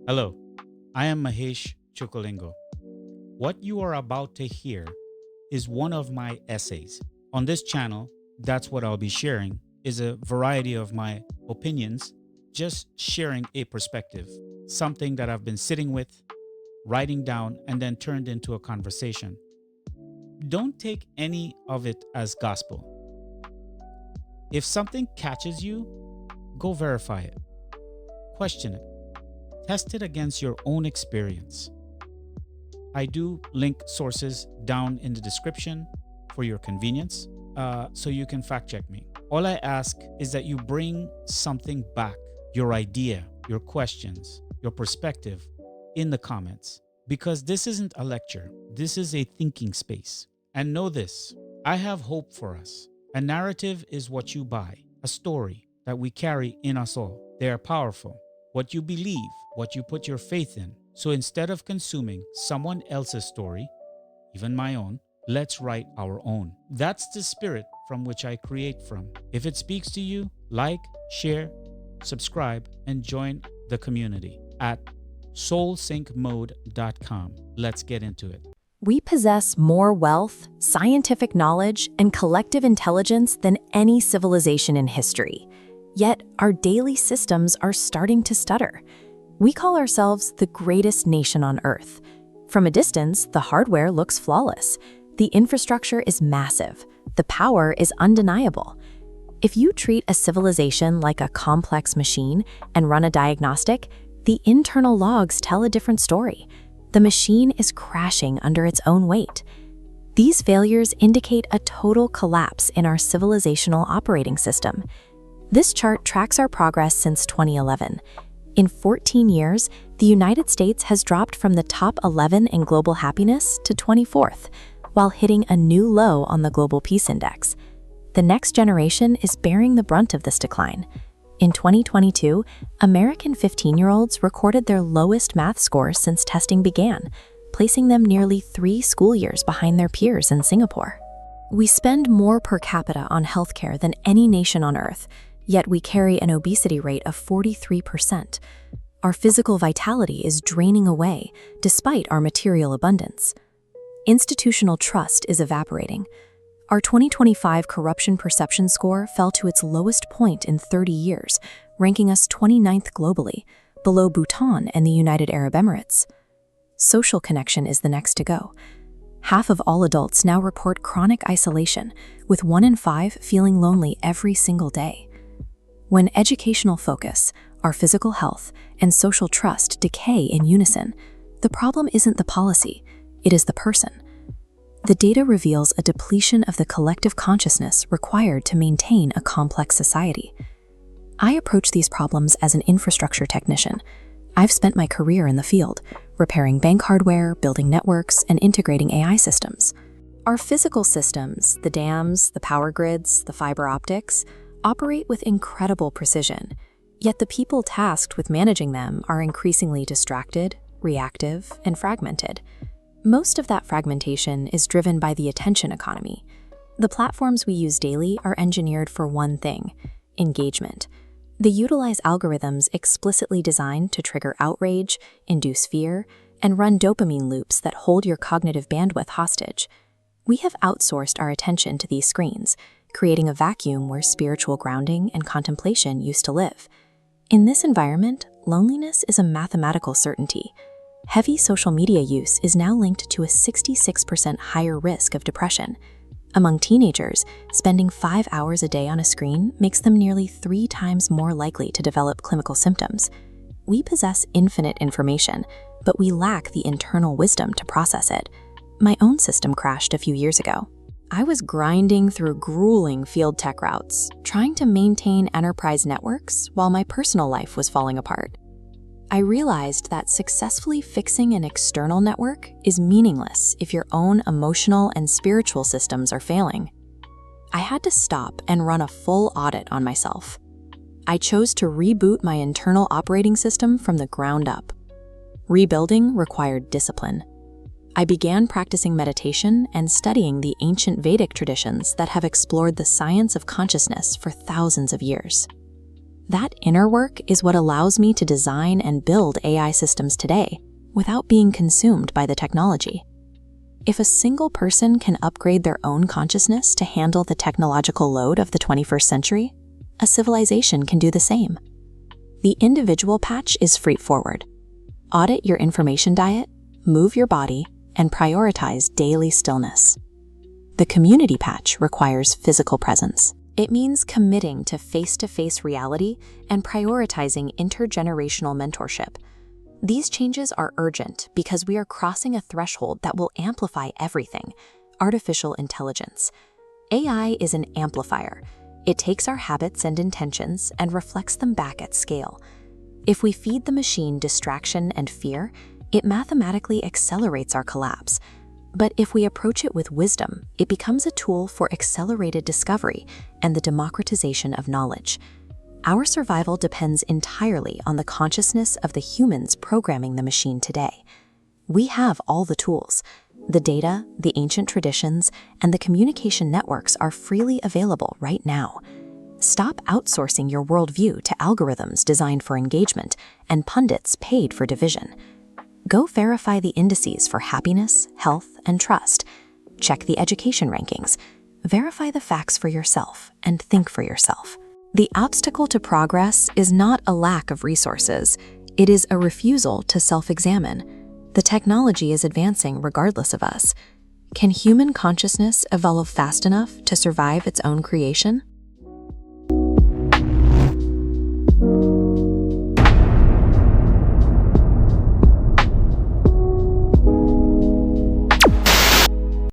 Hello, I am Mahesh Chookolingo. What you are about to hear is one of my essays. On this channel, that's what I'll be sharing is a variety of my opinions, just sharing a perspective, something that I've been sitting with, writing down and then turned into a conversation. Don't take any of it as gospel. If something catches you, go verify it. Question it. Test it against your own experience. I do link sources down in the description for your convenience, so you can fact check me. All I ask is that you bring something back, your idea, your questions, your perspective in the comments, because this isn't a lecture, this is a thinking space. And know this, I have hope for us. A narrative is what you buy, a story that we carry in us all. They are powerful. What you believe, what you put your faith in. So instead of consuming someone else's story, even my own, let's write our own. That's the spirit from which I create from. If it speaks to you, like, share, subscribe, and join the community at soulsyncmode.com. Let's get into it. We possess more wealth, scientific knowledge, and collective intelligence than any civilization in history. Yet, our daily systems are starting to stutter. We call ourselves the greatest nation on Earth. From a distance, the hardware looks flawless. The infrastructure is massive. The power is undeniable. If you treat a civilization like a complex machine and run a diagnostic, the internal logs tell a different story. The machine is crashing under its own weight. These failures indicate a total collapse in our civilizational operating system. This chart tracks our progress since 2011. In 14 years, the United States has dropped from the top 11 in global happiness to 24th, while hitting a new low on the Global Peace Index. The next generation is bearing the brunt of this decline. In 2022, American 15-year-olds recorded their lowest math score since testing began, placing them nearly 3 school years behind their peers in Singapore. We spend more per capita on healthcare than any nation on Earth, yet we carry an obesity rate of 43%. Our physical vitality is draining away, despite our material abundance. Institutional trust is evaporating. Our 2025 corruption perception score fell to its lowest point in 30 years, ranking us 29th globally, below Bhutan and the United Arab Emirates. Social connection is the next to go. Half of all adults now report chronic isolation, with 1 in 5 feeling lonely every single day. When educational focus, our physical health, and social trust decay in unison, the problem isn't the policy, it is the person. The data reveals a depletion of the collective consciousness required to maintain a complex society. I approach these problems as an infrastructure technician. I've spent my career in the field, repairing bank hardware, building networks, and integrating AI systems. Our physical systems, the dams, the power grids, the fiber optics, operate with incredible precision, yet the people tasked with managing them are increasingly distracted, reactive, and fragmented. Most of that fragmentation is driven by the attention economy. The platforms we use daily are engineered for one thing: engagement. They utilize algorithms explicitly designed to trigger outrage, induce fear, and run dopamine loops that hold your cognitive bandwidth hostage. We have outsourced our attention to these screens, creating a vacuum where spiritual grounding and contemplation used to live. In this environment, loneliness is a mathematical certainty. Heavy social media use is now linked to a 66% higher risk of depression. Among teenagers, spending 5 hours a day on a screen makes them nearly 3 times more likely to develop clinical symptoms. We possess infinite information, but we lack the internal wisdom to process it. My own system crashed a few years ago. I was grinding through grueling field tech routes, trying to maintain enterprise networks while my personal life was falling apart. I realized that successfully fixing an external network is meaningless if your own emotional and spiritual systems are failing. I had to stop and run a full audit on myself. I chose to reboot my internal operating system from the ground up. Rebuilding required discipline. I began practicing meditation and studying the ancient Vedic traditions that have explored the science of consciousness for thousands of years. That inner work is what allows me to design and build AI systems today without being consumed by the technology. If a single person can upgrade their own consciousness to handle the technological load of the 21st century, a civilization can do the same. The individual patch is straightforward. Audit your information diet, move your body, and prioritize daily stillness. The community patch requires physical presence. It means committing to face-to-face reality and prioritizing intergenerational mentorship. These changes are urgent because we are crossing a threshold that will amplify everything: artificial intelligence. AI is an amplifier. It takes our habits and intentions and reflects them back at scale. If we feed the machine distraction and fear, it mathematically accelerates our collapse. But if we approach it with wisdom, it becomes a tool for accelerated discovery and the democratization of knowledge. Our survival depends entirely on the consciousness of the humans programming the machine today. We have all the tools. The data, the ancient traditions, and the communication networks are freely available right now. Stop outsourcing your worldview to algorithms designed for engagement and pundits paid for division. Go verify the indices for happiness, health, and trust. Check the education rankings. Verify the facts for yourself and think for yourself. The obstacle to progress is not a lack of resources. It is a refusal to self-examine. The technology is advancing regardless of us. Can human consciousness evolve fast enough to survive its own creation?